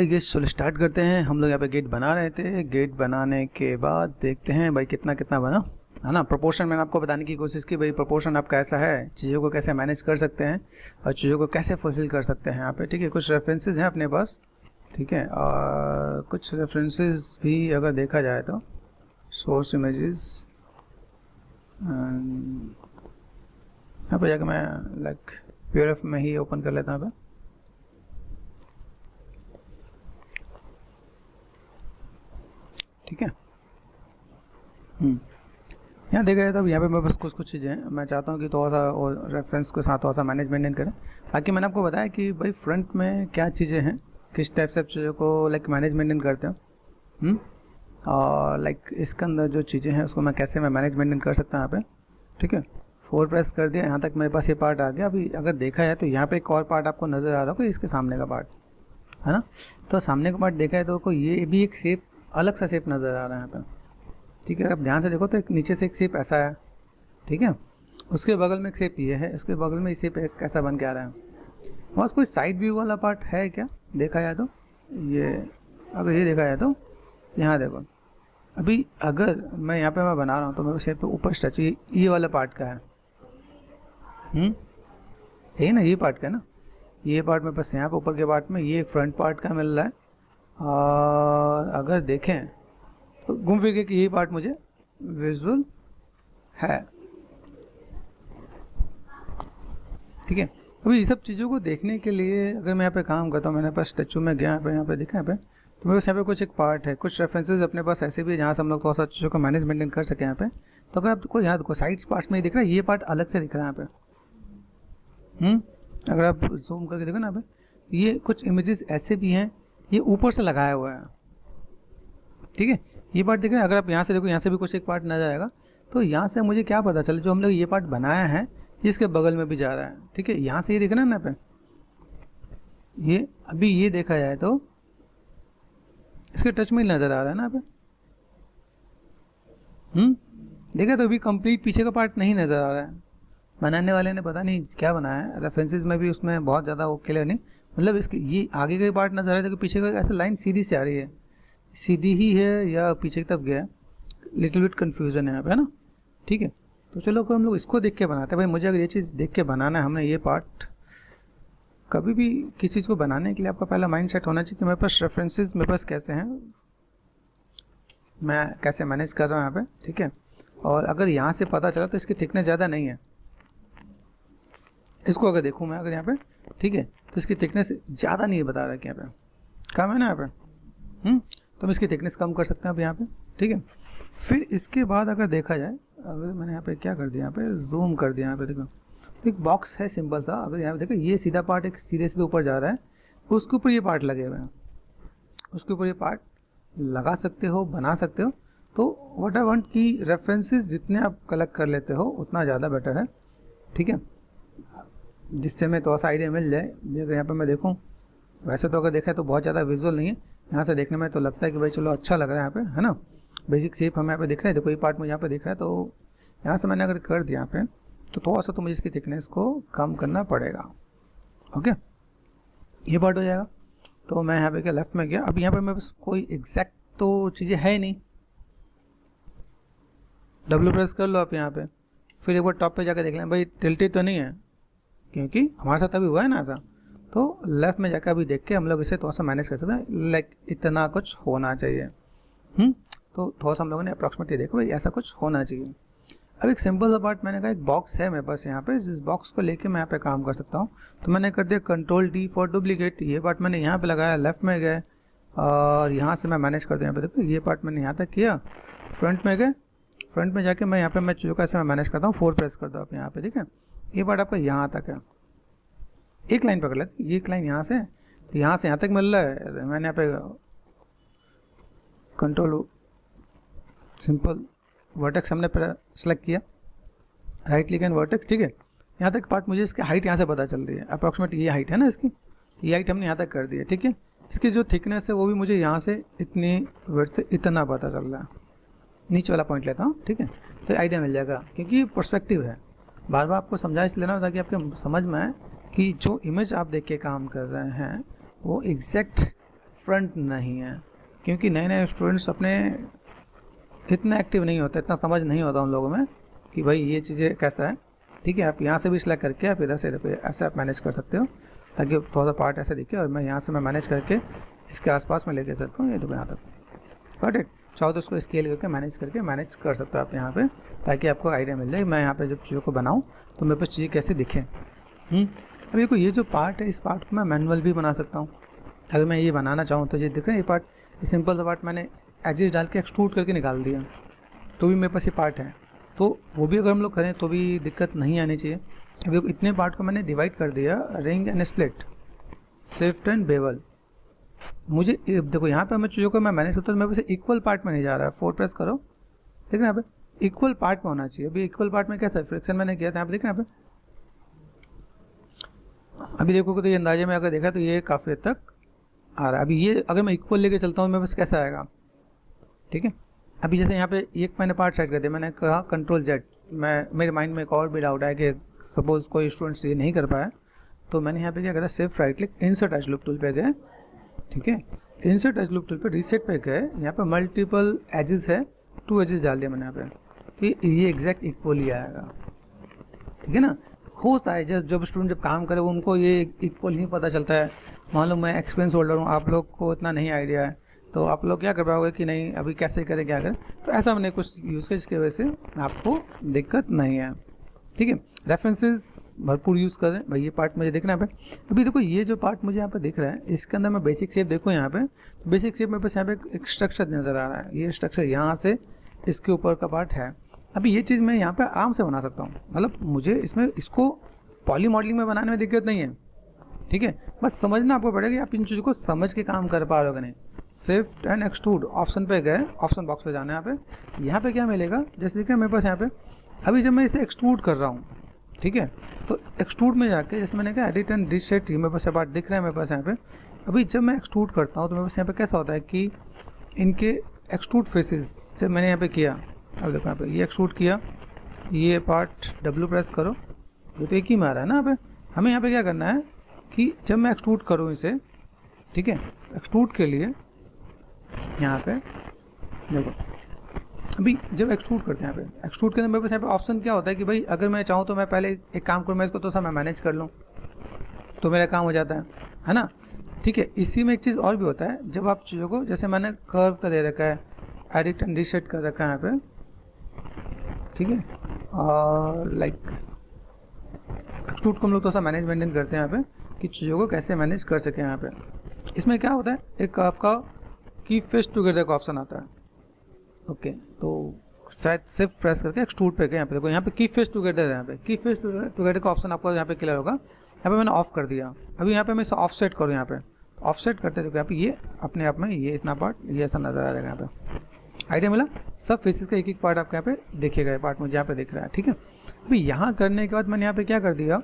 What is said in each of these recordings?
भाई गेट चलो स्टार्ट करते हैं। हम लोग यहाँ पे गेट बना रहे थे। गेट बनाने के बाद देखते हैं भाई कितना कितना बना, है ना। प्रोपोर्शन मैंने आपको बताने की कोशिश की भाई, प्रोपोर्शन आपका ऐसा है, चीज़ों को कैसे मैनेज कर सकते हैं और चीज़ों को कैसे फुलफिल कर सकते हैं यहाँ पे, ठीक है। कुछ रेफरेंसेस हैं अपने पास, ठीक है, और कुछ रेफरेंसेस भी अगर देखा जाए तो सोर्स इमेजेस यहाँ पे जाकर मैं लाइक पीडीएफ में ही ओपन कर लेता हूँ यहाँ पे। ठीक है, यहाँ देखा जाए तो यहाँ पे मैं बस कुछ चीज़ें मैं चाहता हूँ कि थोड़ा सा और रेफरेंस के साथ थोड़ा सा मैनेज मेंटेन करें। बाकी मैंने आपको बताया कि भाई फ्रंट में क्या चीज़ें हैं, किस टाइप से चीज़ों को लाइक मैनेज मेंटेन करते हो, और लाइक इसके अंदर जो चीज़ें हैं उसको मैं कैसे मैनेज मेंटेन कर सकता हूँ यहाँ पे। ठीक है, 4 प्रेस कर दिया, यहाँ तक मेरे पास ये पार्ट आ गया। अभी अगर देखा जाए तो यहाँ पे एक और पार्ट आपको नज़र आ रहा होगा, इसके सामने का पार्ट, है ना। तो सामने का पार्ट देखा है तो ये भी एक शेप, अलग सा शेप नज़र आ रहा है यहाँ पे। ठीक है, अगर आप ध्यान से देखो तो एक नीचे से एक शेप ऐसा है, ठीक है, उसके बगल में एक शेप ये है, उसके बगल में शेप एक ऐसा बन के आ रहा है। बस कोई साइड व्यू वाला पार्ट है क्या देखा जाए तो, ये अगर ये देखा जाए तो यहाँ देखो, अभी अगर मैं यहाँ पे मैं बना रहा हूँ तो मेरे शेप पे ऊपर स्टैचू ये वाला पार्ट का है, यही ना, ये पार्ट का है ना, ये पार्ट में बस यहाँ पे ऊपर के पार्ट में ये एक फ्रंट पार्ट का मिल रहा है। और अगर देखें तो घूम फिर के कि यही पार्ट मुझे विजुअल है। ठीक है, अभी ये सब चीज़ों को देखने के लिए अगर मैं यहाँ पे काम करता हूँ, मैंने पास स्टैचू में गया यहाँ पे देखा यहाँ पे, तो मेरे पास यहाँ पे कुछ एक पार्ट है, कुछ रेफरेंसेस अपने पास ऐसे भी है जहाँ से हम लोग थोड़ा सा चीज़ों को मैनेज मेंटेन कर सकें यहाँ पे। तो अगर आपको यहाँ देखो साइड पार्ट्स में ही दिख रहा है, ये पार्ट अलग से दिख रहा है यहाँ पे। अगर आप जूम करके देखो ना यहाँ पे, ये कुछ इमेजेस ऐसे भी हैं, ये ऊपर से लगाया हुआ है। ठीक है, ये पार्ट देख रहे हैं, अगर आप यहाँ से देखो, यहाँ से भी कुछ एक पार्ट नजर आएगा। तो यहाँ से मुझे क्या पता चले, जो हम लोग ये पार्ट बनाया है इसके बगल में भी जा रहा है। ठीक है, यहाँ से ये देख रहे हैं ना पे, ये अभी ये देखा जाए तो इसके टच में नजर आ रहा है ना पे, देखा तो अभी कंप्लीट पीछे का पार्ट नहीं नजर आ रहा है। बनाने वाले ने पता नहीं क्या बनाया है, रेफरेंसेस में भी उसमें बहुत ज़्यादा वो क्लियर नहीं, मतलब इसके ये आगे का पार्ट नजर आ रहा है, तो पीछे का ऐसा लाइन सीधी से आ रही है, सीधी ही है या पीछे की तरफ गया, लिटिल बिट कन्फ्यूजन है यहाँ पे, है ना। ठीक है, तो चलो हम लोग इसको देख के बनाते हैं। भाई मुझे अगर ये चीज़ देख के बनाना है, हमने ये पार्ट, कभी भी किसी चीज़ को बनाने के लिए आपका पहला माइंड सेट होना चाहिए कि मेरे पास रेफरेंसेस मेरे पास कैसे हैं, मैं कैसे मैनेज कर रहा हूँ यहाँ पे। ठीक है, और अगर यहाँ से पता चला तो इसकी थिकनेस ज़्यादा नहीं है, इसको अगर देखूँ मैं अगर यहाँ पे, ठीक है, तो इसकी थिकनेस ज़्यादा नहीं बता रहा है कि यहाँ पे कम है ना यहाँ पे, तो हम इसकी थिकनेस कम कर सकते हैं अब यहाँ पे। ठीक है, फिर इसके बाद अगर देखा जाए, अगर मैंने यहाँ पे क्या कर दिया, यहाँ पे जूम कर दिया, यहाँ पे देखो तो एक बॉक्स है सिंपल सा, अगर यहाँ पे देखो ये सीधा पार्ट एक सीधे सीधे ऊपर जा रहा है, उसके ऊपर ये पार्ट लगे हुए हैं, उसके ऊपर ये पार्ट लगा सकते हो, बना सकते हो। तो व्हाट आई वांट कि रेफरेंसेस जितने आप कलेक्ट कर लेते हो उतना ज़्यादा बेटर है। ठीक है, जिससे मैं थोड़ा सा आइडिया मिल जाए। अगर यहाँ पर मैं देखूँ, वैसे तो अगर देखा है तो बहुत ज़्यादा विजुअल नहीं है, यहाँ से देखने में तो लगता है कि भाई चलो अच्छा लग रहा है यहाँ पे, है ना। बेसिक शेप हमें यहाँ पे दिख रहा है, देखो ये पार्ट मुझे यहाँ पे दिख रहा है, तो यहाँ से मैंने अगर कर दिया यहाँ पे तो थोड़ा सा तो मुझे इसकी थिकनेस को कम करना पड़ेगा। ओके, ये पार्ट हो जाएगा। तो मैं यहाँ पे क्या लेफ्ट में गया, अब यहाँ पे मेरे पास कोई एग्जैक्ट तो चीज़ें है नहीं, डब्ल्यू प्रेस कर लो आप यहाँ पे, फिर एक बार टॉप पे जाकर देख लें भाई टिल्टेड तो नहीं है, क्योंकि हमारे साथ अभी हुआ है ना ऐसा। तो लेफ्ट में जाकर अभी देख के हम लोग इसे थोड़ा सा मैनेज कर सकते हैं, लाइक इतना कुछ होना चाहिए। तो थोड़ा सा हम लोगों ने अप्रॉक्सीमेटली देखो भाई ऐसा कुछ होना चाहिए। अब एक सिंपल सा पार्ट मैंने कहा, एक बॉक्स है मेरे पास यहाँ पे, जिस बॉक्स को लेके मैं यहाँ पे काम कर सकता हूँ। तो मैंने कर दिया Ctrl+D फॉर डुप्लीकेट, ये पार्ट मैंने यहाँ पे लगाया, लेफ्ट में गए और यहाँ से मैं मैनेज कर दूँ। यहाँ पे देखो ये पार्ट मैंने यहाँ तक किया, फ्रंट में गए, फ्रंट में जाके मैं यहाँ पे मैं चीज़ों का ऐसे मैं मैनेज करता हूँ, 4 प्रेस कर दो आप यहाँ पे। ठीक है, ये पार्ट आपका यहाँ तक है, एक लाइन पकड़ लेते, ये एक लाइन यहाँ से, तो यहाँ से यहाँ तक मिल रहा है। मैंने यहाँ पे कंट्रोल सिंपल वर्टेक्स हमने सेलेक्ट किया, राइट क्लिक एंड वर्टेक्स। ठीक है, यहाँ तक पार्ट मुझे इसकी हाइट यहाँ से पता चल रही है, अप्रॉक्सीमेट ये हाइट है ना इसकी, ये हाइट हमने यहाँ तक कर दी है। ठीक है, इसकी जो थिकनेस है वो भी मुझे यहाँ से इतनी विड्थ से इतना पता चल रहा है, नीचे वाला पॉइंट लेता हूँ। ठीक है, तो आइडिया मिल जाएगा, क्योंकि ये पर्सपेक्टिव है, बार बार आपको समझा इसलिए लेना ताकि आपके समझ में आए कि जो इमेज आप देख के काम कर रहे हैं वो एग्जैक्ट फ्रंट नहीं है, क्योंकि नए नए स्टूडेंट्स अपने इतना एक्टिव नहीं होता, इतना समझ नहीं होता उन लोगों में कि भाई ये चीज़ें कैसा है। ठीक है, आप यहाँ से भी सिलेक्ट करके आप इधर से इधर पे ऐसे आप मैनेज कर सकते हो, ताकि थोड़ा सा पार्ट ऐसे दिखे, और मैं यहाँ से मैं मैनेज करके इसके आसपास में लेके चलता हूँ, ये देखो यहाँ तक। Got it. चाहो तो उसको स्केल करके मैनेज कर सकते हो आप यहाँ पे, ताकि आपको आइडिया मिल जाए मैं यहाँ पे जब चीज़ों को बनाऊँ तो मेरे पास चीज़ें कैसे दिखें। अब देखो ये जो पार्ट है, इस पार्ट को मैं मैनुअल भी बना सकता हूँ। अगर मैं ये बनाना चाहूँ तो ये दिख रहा है, ये पार्ट, ये सिंपल सा पार्ट मैंने एजेस डाल के एक्सट्रूड करके निकाल दिया, तो भी मेरे पास ये पार्ट है। तो वो भी अगर हम लोग करें तो भी दिक्कत नहीं आनी चाहिए। अब देखो इतने पार्ट को मैंने डिवाइड कर दिया, ring and split, shift and bevel. मुझे देखो यहाँ पे मैं चीज़ों को मैं मैनेज करता हूँ, मेरे पास इक्वल पार्ट में नहीं जा रहा है। 4 प्रेस करो, ठीक है, यहाँ पे इक्वल पार्ट में होना चाहिए। अभी इक्वल पार्ट में कैसा फ्रिक्शन मैंने किया था, यहाँ पे देख रहे हैं यहाँ पे। अभी देखोगे तो ये अंदाजे में अगर देखा तो ये काफ़ी हद तक आ रहा है। अभी ये अगर मैं इक्वल लेके चलता हूँ मेरे पास कैसा आएगा, ठीक है। अभी जैसे यहाँ पे एक मैंने पार्ट सेट कर दिया, मैंने कहा कंट्रोल जेड। मेरे माइंड में एक और भी डाउट है कि सपोज कोई स्टूडेंट्स ये नहीं कर पाया, तो मैंने यहाँ पे क्या करा, सिर्फ right click, insert as loop tool पे गए, ठीक है। इंसर्ट एज लूप टूल पे रीसेट पे गए, यहाँ पे मल्टीपल एजेस है, 2 एजेस डाल दिया मैंने यहाँ पे, तो ये एग्जैक्ट इक्वल ही आएगा, ठीक है ना। होता है जब स्टूडेंट जब काम करे उनको ये इक्वल ही पता चलता है। मान लो मैं एक्सपीरियंस होल्डर हूँ, आप लोग को इतना नहीं आइडिया है, तो आप लोग क्या कर पाओगे कि नहीं अभी कैसे करें क्या करें, तो ऐसा मैंने कुछ यूज़ किया जिसकी वजह से आपको दिक्कत नहीं है, ठीक है। रेफरेंसेस भरपूर यूज़ करें भाई। ये पार्ट मुझे देखना है। अभी देखो ये जो पार्ट मुझे यहाँ पे दिख रहा है, इसके अंदर मैं बेसिक शेप देखूँ यहाँ पे, तो बेसिक शेप मेरे पास यहाँ पे एक स्ट्रक्चर नज़र आ रहा है। ये स्ट्रक्चर यहाँ से इसके ऊपर का पार्ट है। अभी ये चीज़ मैं यहाँ पे आराम से बना सकता हूँ, मतलब मुझे इसमें इसको पॉली मॉडलिंग में बनाने में दिक्कत नहीं है, ठीक है। बस समझना आपको पड़ेगा कि आप इन चीज़ों को समझ के काम कर पा रहे हो कि नहीं। शिफ्ट एंड एक्सट्रूड ऑप्शन पे गए, ऑप्शन बॉक्स पे जाना है। यहाँ पे क्या मिलेगा, जैसे देखिए मेरे पास यहाँ पे अभी जब मैं इसे एक्सट्रूड कर रहा हूँ, ठीक है, तो एक्सट्रूड में जाके जैसे मैंने कहा एडिट एंड रीसेट, मेरे पास पार्ट दिख रहा है मेरे पास यहाँ पे। अभी जब मैं एक्सट्रूड करता हूँ तो मेरे पास यहाँ पे कैसा होता है कि इनके एक्सट्रूड फेसेस जब मैंने यहाँ पे किया, अब देखो यहाँ पे ये एक्सट्रूड किया, ये पार्ट डब्ल्यू प्रेस करो, ये तो एक ही में आ रहा है ना। यहाँ पे हमें यहाँ पे क्या करना है कि जब मैं एक्सट्रूड करूँ इसे, ठीक है, एक्सट्रूड के लिए यहाँ पे देखो, अभी जब एक्सट्रूड करते हैं यहाँ पे, एक्सट्रूड के अंदर मेरे पास यहाँ पे ऑप्शन क्या होता है कि भाई अगर मैं चाहूँ तो मैं पहले एक काम करूँ, मैं इसको तो सब मैं मैनेज कर लूँ तो मेरा काम हो जाता है ना, ठीक है। इसी में एक चीज़ और भी होता है, जब आप चीज़ों को, जैसे मैंने कर्व का दे रखा है, एडिट एंड रीसेट कर रखा है यहाँ पे, ठीक है, और लाइक एक्सट्रूड को हम लोग तो सा मैनेज मेंटेन करते हैं यहाँ पे कि चीज़ों को कैसे मैनेज कर सकें। यहाँ पे इसमें क्या होता है, एक आपका की फेस टुगेदर का ऑप्शन आता है, ओके, तो शायद सिर्फ प्रेस करके एक्सट्रूड पे गए, यहाँ पे देखो यहाँ पे की फेस टुगेदर है, यहाँ पे की फेस टुगेदर का ऑप्शन आपको यहाँ पे क्लियर होगा। यहाँ पे मैंने ऑफ कर दिया। अभी यहाँ पे मैं इसे ऑफसेट करूँ, यहाँ पे ऑफसेट करते देखो यहाँ पे ये अपने आप में ये इतना पार्ट ये ऐसा नजर आ जाएगा। यहाँ पे आइडिया मिला, सब फेसेस का एक एक पार्ट आपके यहाँ पे देखिएगा, ये पार्ट मुझे यहाँ पे दिख रहा है, ठीक है। अभी यहाँ करने के बाद मैंने यहाँ पे क्या कर दिया,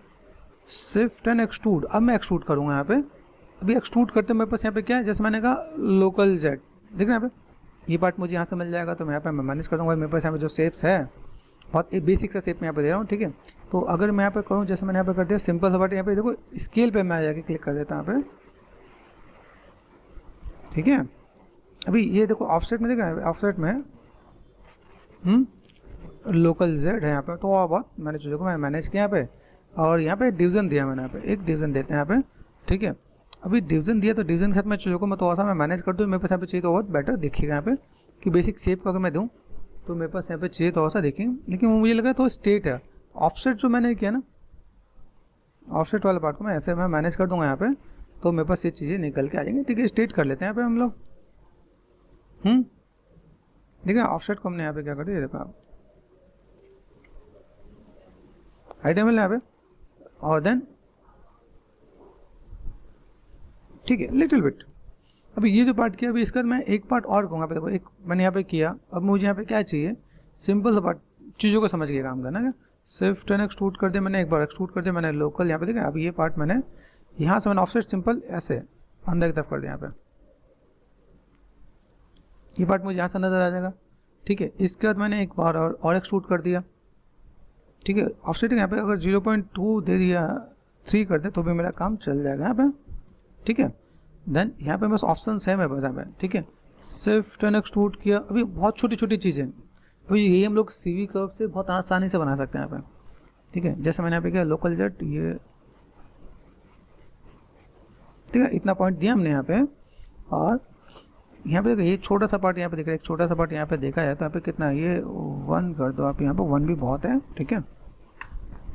शिफ्ट एंड एक्सट्रूड। अब मैं एक्सट्रूड करूँगा यहाँ पे। अभी एक्सट्रूड करते मेरे पास यहाँ पे क्या है, जैसे मैंने कहा लोकल जेड, देख रहे हैं यहाँ पे, ये पार्ट मुझे यहाँ से मिल जाएगा, तो मैं यहाँ पे मैं मैनेज कर दूँगा। मेरे पास यहाँ पे जो शेप्स है बहुत बेसिक सा शेप में यहाँ पे दे रहा हूँ, ठीक है। तो अगर मैं यहाँ पे करूँ, जैसे मैंने यहाँ पे कर दिया सिंपल सा पार्ट, यहाँ पे देखो स्केल पे मैं जाके क्लिक कर देता हूँ यहाँ पे, ठीक है। अभी ये देखो ऑफसेट में, देखा ऑफसेट में लोकल जेड है यहाँ पे, तो बहुत मैंने चीज़ों को मैंने मैनेज किया यहाँ पे, और यहाँ पे डिवीजन दिया मैंने, यहाँ पे एक डिवीजन देते हैं यहाँ पे, ठीक है। अभी डिवीजन दिया तो डिवीजन के साथ मैं चीज़ों को मैं थोड़ा सा मैं मैनेज कर दूँ, मेरे पास यहाँ पे चाहिए तो बहुत बेटर दिखेगा यहाँ पे कि बेसिक शेप को अगर मैं दूँ तो मेरे पास यहाँ पे चाहिए थोड़ा सा देखें, लेकिन मुझे लग रहा है तो स्टेट है। ऑफसेट जो मैंने किया ना, ऑफसेट वाला पार्ट को मैं ऐसे मैं मैनेज कर दूँगा यहाँ पे, तो मेरे पास ये चीज़ें निकल के आ जाएंगी, ठीक है। स्टेट कर लेते हैं यहाँ पे हम लोग, देखिए ऑफसेट को हमने यहाँ पे क्या कर दिया, देखो आप आइडिया मिला यहाँ पे, और देन ठीक है लिटिल बिट। अभी ये जो पार्ट किया, अभी इसका मैं एक पार्ट और कहूँगा, देखो एक मैंने यहाँ पे किया, अब मुझे यहाँ पे क्या चाहिए, सिंपल सा पार्ट, चीज़ों को समझ के काम करना है। शिफ्ट एंड एक्सट्रूड कर दिया मैंने, एक बार एक्सट्रूड कर दिया मैंने लोकल, यहाँ पे देखा। अब ये पार्ट मैंने यहाँ से मैंने ऑफसेट सिंपल ऐसे अंदर की तरफ कर दिया, यहाँ पे ये पार्ट मुझे यहाँ से नजर आ जाएगा, ठीक है। इसके बाद मैंने एक बार और एक्सट्रूड कर दिया, ठीक है। ऑफसेट यहाँ पे अगर 0.2 दे दिया, 3 कर दे तो भी मेरा काम चल जाएगा यहाँ पे, ठीक है। देन यहाँ पे बस ऑप्शन है मेरे पास यहाँ पे, ठीक है। शिफ्ट एंड एक्सट्रूड किया, अभी बहुत छोटी छोटी चीज़ें, अभी यही हम लोग CV कर्व से बहुत आसानी से बना सकते हैं यहाँ पे, ठीक है। जैसे मैंने यहाँ पे किया लोकल जेट, ये ठीक है, इतना पॉइंट दिया हमने यहाँ पे, और यहाँ पे ये छोटा सा पार्ट यहाँ पे दिख रहा है, एक छोटा सा पार्ट यहाँ पे देखा जाए तो यहाँ पे कितना है, ये 1 कर दो आप, यहाँ पे 1 भी बहुत है, ठीक है।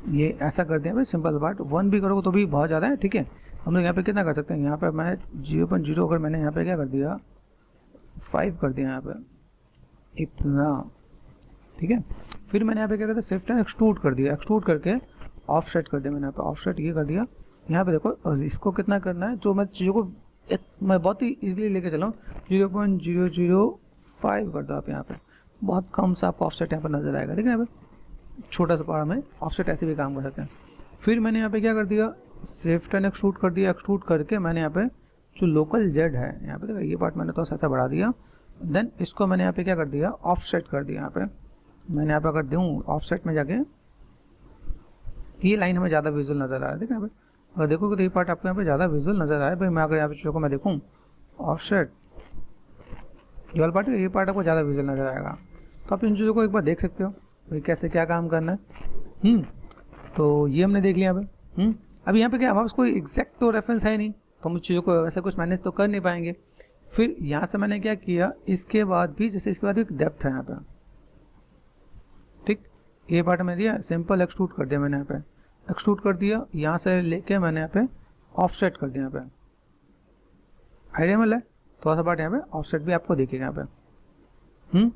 ये ऐसा कर दिया भाई, सिंपल पार्ट 1 भी करोगे तो भी बहुत ज़्यादा है, ठीक है। हम लोग यहाँ पे कितना कर सकते हैं, यहाँ पे मैं 0.0 अगर मैंने यहाँ पे क्या कर दिया 5 कर दिया यहाँ पे, इतना, ठीक है। फिर मैंने यहाँ पे क्या करता है शिफ्ट एंड एक्सट्रूड कर दिया, एक्सट्रूड करके ऑफसेट कर दिया मैंने यहाँ पे, ऑफसेट ये कर दिया। यहाँ पे देखो, और इसको कितना करना है, जो मैं चीज़ों को मैं बहुत ही ईजिली लेके चला हूँ, 0.005 कर दो आप यहाँ पे, बहुत कम सा आपको ऑफसेट यहाँ पर नजर आएगा, ठीक है। यहाँ पे छोटा सा पार्ट में ऑफसेट ऐसे भी काम कर सकते हैं। फिर मैंने यहाँ पे क्या कर दिया, शिफ्ट एंड एक्सट्रूड कर दिया, एक्सट्रूड करके मैंने यहाँ पे जो लोकल जेड है यहाँ पे देखो, ये पार्ट मैंने तो ऐसा बढ़ा दिया। देन इसको मैंने यहाँ पे क्या कर दिया, ऑफसेट कर दिया। यहाँ पे मैंने यहाँ पे अगर दूँ ऑफसेट में जाके, ये लाइन हमें ज़्यादा विजुअल नज़र आ रहा है, ठीक है। यहाँ पे अगर देखोगे तो ये पार्ट आपको यहाँ पे ज़्यादा विजुअल नज़र आया भाई। मैं अगर यहाँ पे चीज़ों को मैं देखूँ ऑफसेट, ये वाला पार्ट है, ये पार्ट आपको ज़्यादा विजुअल नज़र आएगा। तो आप इन चीज़ों को एक बार देख सकते हो भाई कैसे क्या काम करना है। तो ये हमने देख लिया यहाँ पे। अब यहाँ पे क्या, हमारे पास कोई एग्जैक्ट तो रेफरेंस है नहीं, तो हम चीज़ों को ऐसा कुछ मैनेज तो कर नहीं पाएंगे। फिर यहाँ से मैंने क्या किया, इसके बाद भी जैसे इसके बाद एक डेप्थ है यहाँ पे, ठीक, ये पार्ट में दिया, सिंपल एक्सट्रूड कर दिया मैंने यहाँ पे, एक्सट्रूड कर दिया, यहाँ से लेके मैंने यहाँ पे ऑफसेट कर दिया यहाँ पे, आइडिया मिला है। थोड़ा सा पार्ट यहाँ पे ऑफसेट भी आपको दिखेगा यहाँ पे।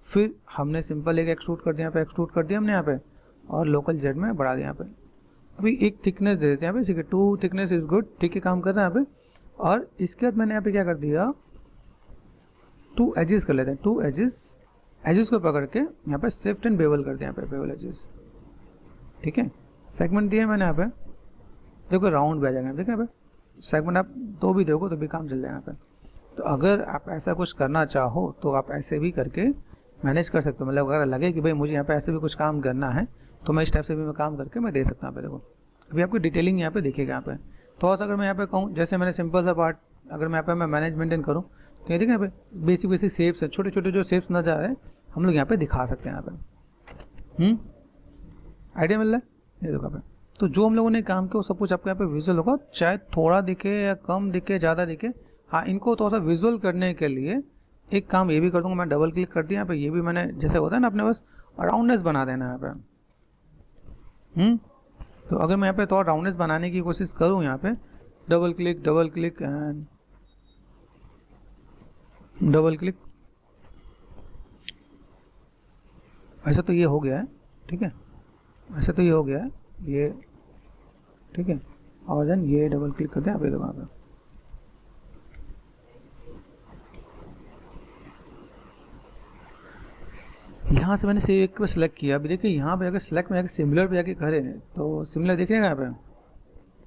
फिर हमने सिंपल एक एक्सट्रूड कर दिया यहाँ पे, एक्सट्रूड कर दिया हमने यहाँ पे, और लोकल जेड में बढ़ा दिया यहाँ पे। अभी एक थिकनेस दे देते हैं यहाँ पे, ठीक है, 2 थिकनेस इज गुड, ठीक है, काम कर रहा है यहाँ पे। और इसके बाद मैंने यहाँ पे क्या कर दिया, 2 एजेस कर लेते हैं, 2 एजेस को पकड़ के यहाँ पे शिफ्ट एंड बेवल कर दिया यहाँ पे, बेवल एजेस, ठीक है। सेगमेंट दिया मैंने यहाँ पे, देखो राउंड भी आ जाएगा, ठीक है। यहाँ पे सेगमेंट आप 2 भी दोगे तो भी काम चल जाएगा यहाँ पे। तो अगर आप ऐसा कुछ करना चाहो तो आप ऐसे भी करके मैनेज कर सकते हो, मतलब अगर लगे कि भाई मुझे यहाँ पे ऐसे भी कुछ काम करना है तो मैं इस टाइप से भी मैं काम करके मैं दे सकता हूँ। यहाँ पे देखो अभी आपकी डिटेलिंग यहाँ पे दिखेगा। यहाँ पे थोड़ा सा अगर मैं यहाँ पे कहूँ, जैसे मैंने सिंपल सा पार्ट अगर मैं यहाँ पे मैं मैनेज मेंटेन करूँ तो ये देखिए यहाँ पे बेसिक शेप्स है, छोटे छोटे जो शेप्स नजर आ रहे हैं हम लोग यहाँ पे दिखा सकते हैं। यहाँ पे आइडिया मिल रहा है, ये देखो यहाँ पे। तो जो हम लोगों ने काम किया वो सब कुछ आपको यहाँ पे विजुअल होगा, चाहे थोड़ा दिखे या कम दिखे, ज़्यादा दिखे। हाँ, इनको थोड़ा सा विजुअल करने के लिए एक काम ये भी कर दूंगा, मैं डबल क्लिक कर दिया यहाँ पे, ये भी मैंने जैसे होता है ना अपने बस राउंडनेस बना देना यहाँ पे। तो अगर मैं यहाँ पे थोड़ा राउंडनेस बनाने की कोशिश करूँ, यहाँ पे double click and double click, ऐसा तो ये हो गया है, ठीक है, ऐसा तो ये हो गया है ये, ठीक है। और देन ये डबल क्लिक करते हैं, आप ये देखो यहाँ पे यहाँ से मैंने सेव एक पे सिलेक्ट किया। अभी देखिए यहाँ पे अगर सिलेक्ट में जाकर सिमिलर पे जाके करें तो सिमिलर दिखेगा यहाँ पे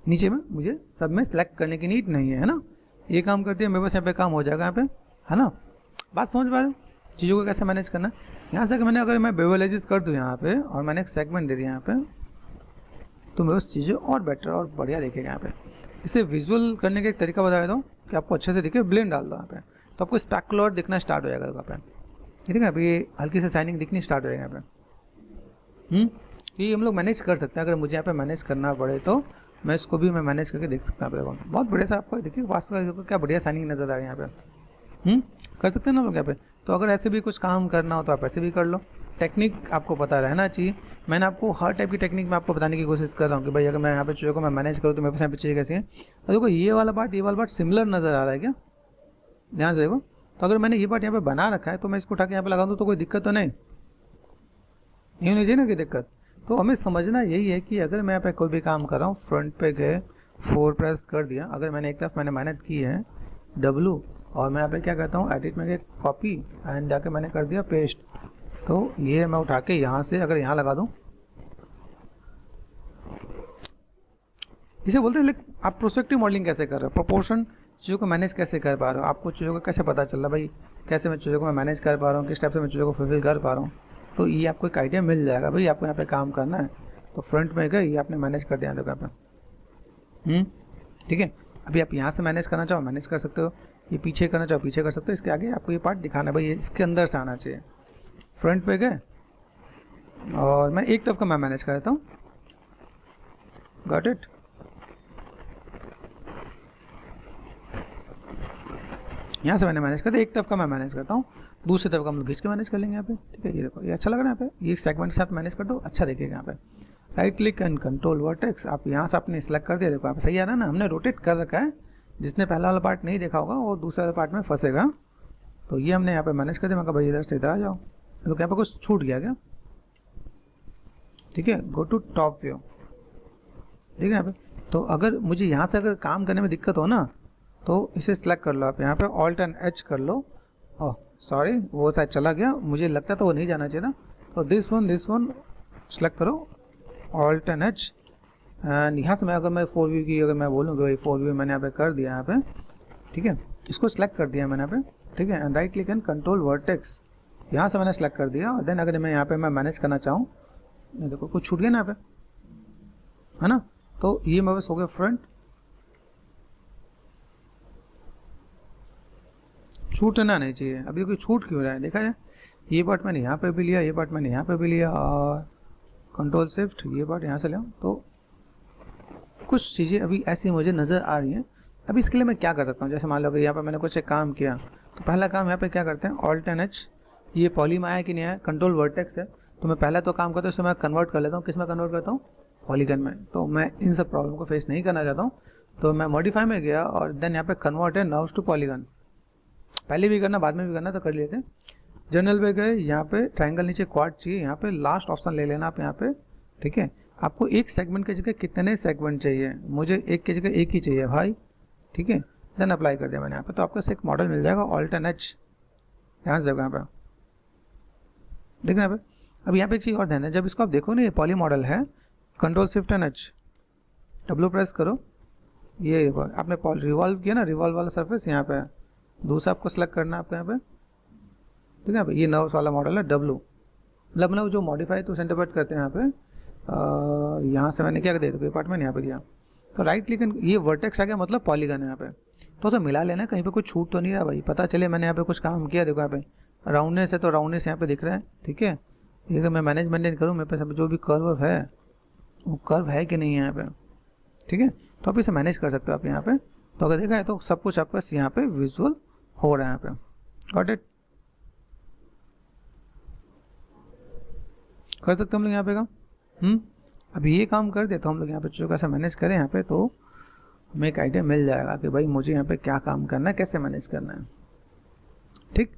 नीचे में, मुझे सब में सिलेक्ट करने की नीड नहीं है ना। ये काम करते हैं मेरे पास यहाँ पे काम हो जाएगा यहाँ पे, है ना। बात समझ पा रहे हो चीज़ों को कैसे मैनेज करना। यहाँ से मैंने अगर मैं बेवल एजेस कर दूँ यहाँ पे और मैंने एक सेगमेंट दे दिया यहाँ पे, तो मेरे पास चीज़ें और बेटर और बढ़िया दिखेगा यहाँ पे। इसे विजुअल करने का एक तरीका बता देता हूँ कि आपको अच्छे से दिखे। ब्लेंड डाल दो यहाँ पे तो आपको स्पेकुलर दिखना स्टार्ट हो जाएगा यहाँ पे, ठीक है। अभी ये हल्की से शाइनिंग दिखनी स्टार्ट हो जाएगा यहाँ पे। ये हम लोग मैनेज कर सकते हैं। अगर मुझे यहाँ पे मैनेज करना पड़े तो मैं इसको भी मैं मैनेज करके देख सकता हूँ। बहुत बढ़िया सा आपको देखिए वास्तव क्या बढ़िया शाइनिंग नजर आ रही है यहाँ पे। कर सकते हैं ना लोग यहाँ पे। तो अगर ऐसे भी कुछ काम करना हो तो आप ऐसे भी कर लो। टेक्निक आपको पता रहना चाहिए। मैंने आपको हर टाइप की टेक्निक में आपको बताने की कोशिश कर रहा हूँ कि भाई अगर मैं यहाँ पे चीज़ों को मैं मैनेज करूँ तो मेरे पास यहाँ पे चीज़ें कैसी हैं। और देखो ये वाला पार्ट सिमिलर नजर आ रहा है क्या, ध्यान से देखो। तो अगर मैंने ये पार्ट यहाँ पे बना रखा है तो मैं इसको उठा के यहाँ पे लगा दूँ तो कोई दिक्कत तो नहीं, ये नहीं चाहिए ना कोई दिक्कत। तो हमें समझना यही है कि अगर मैं यहाँ पे कोई भी काम कर रहा हूँ, फ्रंट पे गए 4 प्रेस कर दिया, अगर मैंने एक तरफ मैंने मेहनत की है W और मैं यहाँ पे क्या करता हूँ एडिट में गए कॉपी एंड जाके मैंने कर दिया पेस्ट। तो ये मैं उठा के यहाँ से अगर यहाँ लगा दूँ, इसे बोलते हैं आप प्रोस्पेक्टिव मॉडलिंग कैसे कर रहे हो, प्रोपोर्शन चीज़ों को मैनेज कैसे कर पा रहे हो, आपको चीज़ों का कैसे पता चल रहा भाई कैसे मैं चीज़ों को मैं मैनेज कर पा रहा हूँ, किस टाइप से मैं चीज़ों को फुलफिल कर पा रहा हूँ। तो ये आपको एक आइडिया मिल जाएगा भाई आपको यहाँ पे काम करना है। तो फ्रंट में गए ये आपने मैनेज कर दिया देखो यहाँ पे, ठीक है। अभी आप यहाँ से मैनेज करना चाहो मैनेज कर सकते हो, ये पीछे करना चाहो पीछे कर सकते हो। इसके आगे आपको ये पार्ट दिखाना है भाई, इसके अंदर से आना चाहिए। फ्रंट पे गए और मैं एक तरफ का मैं मैनेज कर देता हूँ। Got it. यहाँ से मैंने मैनेज कर दिया, एक तरफ का मैं मैनेज करता हूँ, दूसरी तरफ का हम लोग खींच के मैनेज कर लेंगे यहाँ पे। ठीक है, ये देखो ये अच्छा लग रहा है यहाँ पे, ये सेगमेंट के साथ मैनेज कर दो, अच्छा देखिएगा यहाँ पे। Right click and control vertex, आप यहाँ से आपने सिलेक्ट कर दिया, देखो आप सही आ रहा है ना, हमने रोटेट कर रखा है। जिसने पहला वाला पार्ट नहीं देखा होगा वो दूसरे वाले पार्ट में फंसेगा। तो ये हमने यहाँ पे मैनेज कर दिया। मैं कहा भाई इधर से इधर आ जाओ, तो यहाँ पे कुछ छूट गया क्या? ठीक है, गो टू टॉप व्यू। ठीक है यहाँ पे, तो अगर मुझे यहाँ से अगर काम करने में दिक्कत हो ना तो इसे सिलेक्ट कर लो आप, यहाँ पे ऑल्ट एंड एच कर लो। ओह सॉरी, वो शायद चला गया, मुझे लगता तो वो नहीं जाना चाहिए था। तो दिस वन सेलेक्ट करो, ऑल्ट एंड एच। एंड यहाँ से मैं अगर मैं 4 व्यू की अगर मैं बोलूँ कि भाई 4 व्यू मैंने यहाँ पे कर दिया यहाँ पे। ठीक है, इसको सिलेक्ट कर दिया मैंने यहाँ पे। ठीक है, and right click and control vertex, यहाँ से मैंने सेलेक्ट कर दिया। और देन अगर मैं यहाँ पे मैं मैनेज करना चाहूँ, देखो कुछ छूट गया ना यहाँ पे, है ना। तो ये मेरे पास हो गया फ्रंट, छूटना नहीं चाहिए। अभी कोई छूट क्यों रहा है देखा जाए, ये पार्ट मैंने यहाँ पे भी लिया, ये पार्ट मैंने यहाँ पे भी लिया, और कंट्रोल शिफ्ट ये पार्ट यहाँ से लिया। तो कुछ चीज़ें अभी ऐसी मुझे नज़र आ रही हैं। अभी इसके लिए मैं क्या कर सकता हूँ, जैसे मान लो अगर यहाँ पे मैंने कुछ एक काम किया, तो पहला काम यहाँ पे क्या करते हैं, ऑल्ट एंड एच। ये पॉली में आया कि नहीं आया, कंट्रोल वर्टेक्स है। तो मैं पहला तो काम करता हूँ, इसमें मैं कन्वर्ट कर लेता हूँ, किस में कन्वर्ट करता हूँ, पॉलीगन में। तो मैं इन सब प्रॉब्लम को फेस नहीं करना चाहता हूँ, तो मैं मॉडिफाई में गया और देन यहाँ पे कन्वर्ट है नाउस टू पॉलीगन। पहले भी करना बाद में भी करना तो कर लेते हैं। जनरल पे गए, यहाँ पे ट्रायंगल नीचे क्वाड चाहिए, यहाँ पे लास्ट ऑप्शन ले लेना आप यहाँ पे। ठीक है, आपको एक सेगमेंट की जगह कितने सेगमेंट चाहिए, मुझे एक की जगह एक ही चाहिए भाई। ठीक है, देन अप्लाई कर दिया मैंने यहाँ पे। तो आपको एक मॉडल मिल जाएगा, ऑल्ट एंड एच, ध्यान से देखो यहाँ पे, देखना यहाँ पे। अब यहाँ पे एक चीज़ और ध्यान है, जब इसको आप देखो ना, ये पॉली मॉडल है, control shift and H, W press करो, ये देखो आपने रिवॉल्व किया ना, रिवॉल्व वाला सरफेस यहाँ पे है, दूसरा आपको सेलेक्ट करना है आपको यहाँ पे। ठीक है, ये नर्व्स वाला मॉडल है, डब्लू मतलब जो मॉडिफाई तो सेंटर करते हैं यहाँ पे। यहाँ से मैंने क्या कर दिया, तो पार्ट मैंने यहाँ पे दिया, तो राइट क्लिक, ये वर्टेक्स आ गया, मतलब पॉलीगन है यहाँ पे। तो उसे मिला लेना, कहीं पे कुछ छूट तो नहीं रहा भाई, पता चले मैंने यहाँ पे कुछ काम किया। देखो यहाँ पे राउंडनेस है, तो राउंडनेस यहाँ पे दिख रहा है। ठीक है, ये अगर मैं मैनेजमेंट करूँ, मेरे पास जो भी कर्व है वो कर्व है कि नहीं है यहाँ पे। ठीक है, तो आप इसे मैनेज कर सकते हो आप यहाँ पे। तो अगर देखा है तो सब कुछ आपका यहाँ पे विजुअल हो रहा है यहाँ पे। गॉट इट, कर सकते हम लोग यहाँ पे काम। अब ये काम कर दे तो हम लोग यहाँ पे जो कैसे मैनेज करें यहाँ पे, तो हमें एक आइडिया मिल जाएगा कि भाई मुझे यहाँ पे क्या काम करना है, कैसे मैनेज करना है। ठीक,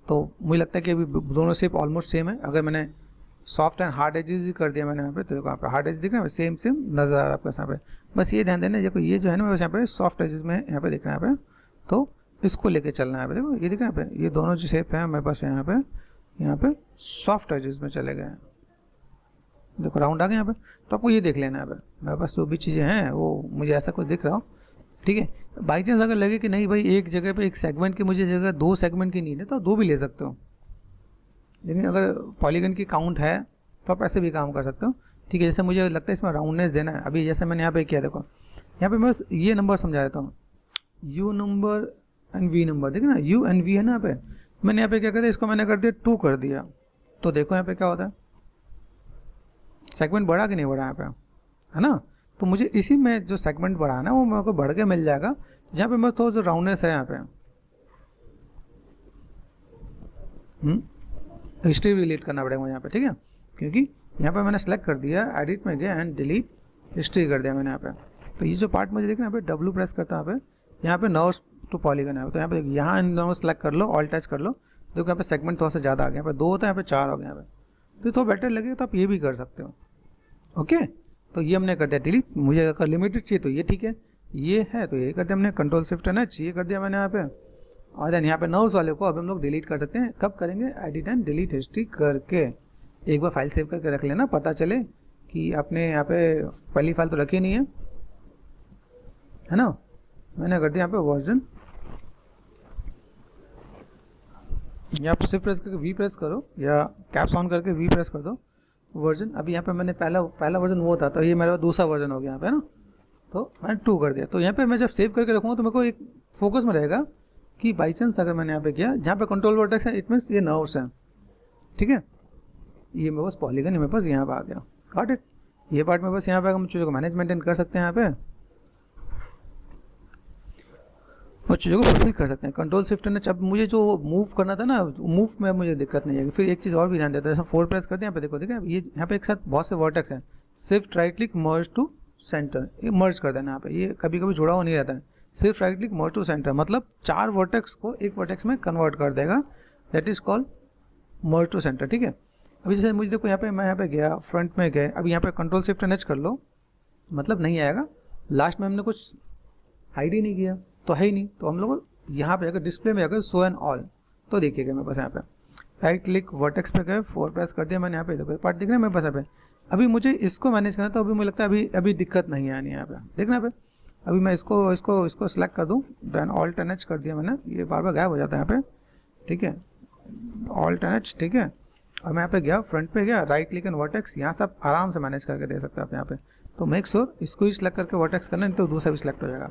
तो मुझे लगता है कि अभी दोनों शेप ऑलमोस्ट सेम है। अगर मैंने सॉफ्ट एंड हार्ड एजेस ही कर दिया मैंने यहाँ पे, तो देखो यहाँ पे हार्ड एज दिख रहा है, सेम नजर आ रहा है आपका यहाँ पे। बस ये ध्यान देना, देखो ये जो है ना, बस यहाँ पे सॉफ्ट एजेस में यहाँ पे दिख रहा है यहाँ पे, तो इसको लेके चलना है यहाँ पे। देखो ये दिख रहा है यहाँ पे, ये दोनों जो शेप है मेरे पास यहाँ पे सॉफ्ट एजेस में चले गए। देखो राउंड आ गए यहाँ पे, तो आपको ये देख लेना है यहाँ पे। मेरे पास जो भी चीज़ें हैं वो मुझे ऐसा कुछ दिख रहा हो। ठीक है, बाई चांस अगर लगे कि नहीं भाई एक जगह पे एक सेगमेंट की मुझे जगह 2 सेगमेंट की नीड है, तो 2 भी ले सकते हो। लेकिन अगर पॉलीगन की काउंट है तो आप ऐसे भी काम कर सकते हो। ठीक है, जैसे मुझे लगता है इसमें राउंडनेस देना है, अभी जैसे मैंने यहाँ पे किया, देखो यहाँ पे मैं बस ये नंबर समझा देता हूँ, U number and V number, देखिए ना यू एंड वी है ना यहाँ पे। मैंने यहाँ पे क्या कर दिया, इसको मैंने कर दिया 2 कर दिया, तो देखो यहाँ पे क्या होता है, सेगमेंट बढ़ा कि नहीं बढ़ा यहाँ पे, है ना। तो मुझे इसी में जो सेगमेंट बढ़ाना है वो मेरे को बढ़ के मिल जाएगा, जहाँ पे मैं थोड़ा जो राउंडनेस है यहाँ पे हिस्ट्री डिलीट करना पड़ेगा मुझे यहाँ पे। ठीक है, क्योंकि यहाँ पे मैंने सेलेक्ट कर दिया, एडिट में गया एंड डिलीट हिस्ट्री कर दिया मैंने यहाँ पे। तो ये जो पार्ट मुझे देखना यहाँ पे, डब्ल्यू प्रेस करता हूँ यहाँ पे नर्व्स टू पॉलीगन है, तो यहाँ पे यहाँ इन दोनों सेलेक्ट कर लो, ऑल्ट टच कर लो, देखो यहाँ पे सेगमेंट थोड़ा सा ज़्यादा आ गया, यहाँ पे 2 होता है, यहाँ पे 4 हो गया यहाँ पे। तो थोड़ा बेटर लगे तो आप ये भी कर सकते हो। ओके, तो ये हमने कर दिया डिलीट। मुझे अगर लिमिटेड चाहिए तो ये ठीक है, ये है तो ये कर दिया हमने, कंट्रोल शिफ्ट एंड एच ये कर दिया मैंने यहाँ पे। और देन यहाँ पे नर्व्स वाले को अब हम लोग डिलीट कर सकते हैं। कब करेंगे, एडिट एंड डिलीट हिस्ट्री करके। एक बार फाइल सेव करके रख लेना, पता चले कि आपने यहाँ पे पहली फाइल तो रखी नहीं है ना। मैंने कर दिया यहाँ पे वर्जन, या आप सिर्फ प्रेस करके वी प्रेस करो या कैप्स ऑन करके वी प्रेस कर दो, वर्जन। अभी यहाँ पे मैंने पहला वर्जन वो था, तो ये मेरा दूसरा वर्जन हो गया यहाँ पे ना। तो मैंने 2 कर दिया। तो यहाँ पे मैं जब सेव करके रखूँगा तो मेरे को एक फोकस में रहेगा कि बाई चांस अगर मैंने यहाँ पे किया, जहाँ पे कंट्रोल वर्टेक्स है इट मीन्स ये नर्व्स हैं, ठीक है। ये मेरे पास पॉलीगन मेरे पास यहाँ पे आ गया, गॉट इट। ये पार्ट में बस यहाँ पे हम चीज़ों को मैनेज मेंटेन कर सकते हैं यहाँ पे, और चीज़ों को फुलफिल कर सकते हैं। Control shift and H. अब मुझे जो मूव करना था ना, मूव में मुझे दिक्कत नहीं है। फिर एक चीज़ और भी ध्यान देता है, जैसे 4 प्रेस करते हैं यहाँ पे, देखो ठीक है, ये यहाँ पे एक साथ बहुत से वर्टेक्स हैं। Shift right click merge to centre, ये मर्ज कर देना यहाँ पे, ये कभी कभी जुड़ा हुआ नहीं रहता है। सिर्फ right click merge to centre मतलब 4 वर्टेक्स को एक वर्टेक्स में कन्वर्ट कर देगा, that is called merge to centre, ठीक है। अभी जैसे मुझे देखो यहाँ पे, मैं यहाँ पे गया, फ्रंट में गए, अभी यहाँ पे कंट्रोल शिफ्ट एंड एच कर लो, मतलब नहीं आएगा। लास्ट में हमने कुछ हाइड ही नहीं किया तो है ही नहीं, तो हम लोग यहाँ पे अगर डिस्प्ले में अगर शो एंड ऑल, तो देखिएगा मेरे पास यहाँ पे राइट क्लिक वर्टेक्स पे गए, 4 प्रेस कर दिया मैंने, यहाँ पे देखो पार्ट दिख रहा है मेरे पास यहाँ पे। अभी मुझे इसको मैनेज करना, तो अभी मुझे लगता है अभी दिक्कत नहीं आनी यहाँ पे, देखना यहाँ पे। अभी मैं इसको सिलेक्ट कर दूँ, देन ऑल्ट एंड एच कर दिया मैंने, ये बार बार गायब हो जाता है यहाँ पे, ठीक है, ऑल्ट एंड एच, ठीक है। और मैं यहाँ पे गया, फ्रंट पे गया, राइट क्लिक एंड वर्टेक्स, यहाँ से आप आराम से मैनेज करके दे सकते हैं आप यहाँ पे। तो मेक श्योर इसको ही सिलेक्ट करके वर्टेक्स करना, नहीं तो दूसरा भी सिलेक्ट हो जाएगा।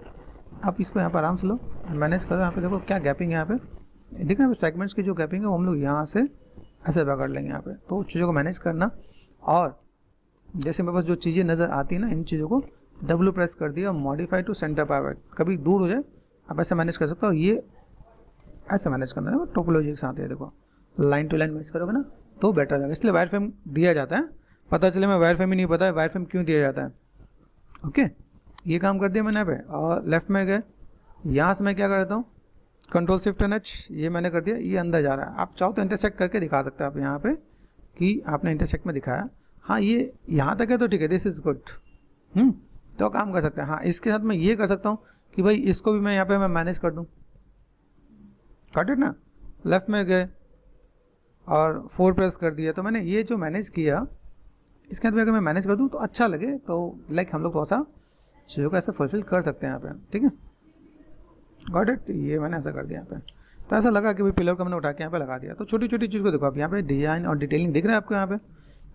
आप इसको यहाँ पर आराम से लो, मैनेज करो। यहाँ पे देखो क्या गैपिंग है यहाँ पे, देखना यहाँ पे सेगमेंट्स की जो गैपिंग है वो हम लोग यहाँ से ऐसे पकड़ लेंगे यहाँ पे। तो चीज़ों को मैनेज करना, और जैसे मेरे पास जो चीज़ें नज़र आती है ना, इन चीज़ों को W प्रेस कर दिया, मॉडिफाई टू सेंटर पाइवट, कभी दूर हो जाए आप ऐसे मैनेज कर सकते हो। ये ऐसे मैनेज करना है, टोपोलॉजी के साथ है, देखो लाइन टू लाइन मैच करोगे ना तो बेटर रहेगा। इसलिए वायर फ्रेम दिया जाता है, पता चले मैं वायर फ्रेम ही नहीं पता है वायर फ्रेम क्यों दिया जाता है। ओके, ये काम कर दिया मैंने यहाँ पे, और लेफ्ट में गए, यहाँ से मैं क्या कर देता हूँ, कंट्रोल शिफ्ट एंड एच, ये मैंने कर दिया, ये अंदर जा रहा है। आप चाहो तो इंटरसेक्ट करके दिखा सकते हैं आप यहाँ पे कि आपने इंटरसेक्ट में दिखाया, हाँ ये यहाँ तक है तो ठीक है, दिस इज़ गुड, तो काम कर सकते हैं। हाँ, इसके साथ मैं ये कर सकता हूँ कि भाई इसको भी मैं यहाँ पे मैं मैनेज कर दूँ, कट इट ना। लेफ्ट में गए और 4 प्रेस कर दिया, तो मैंने ये जो मैनेज किया इसके अंदर अगर मैं मैनेज कर दूँ तो अच्छा लगे, तो लाइक हम लोग थोड़ा सा चीज़ों को ऐसे फुलफिल कर सकते हैं यहाँ पे, ठीक है, गॉट इट। ये मैंने ऐसा कर दिया यहाँ पे, तो ऐसा लगा कि भाई पिलर को मैंने उठा के यहाँ पे लगा दिया। तो छोटी छोटी चीज़ को देखो आप यहाँ पे, डिजाइन और डिटेलिंग दिख रहा है आपको यहाँ पे,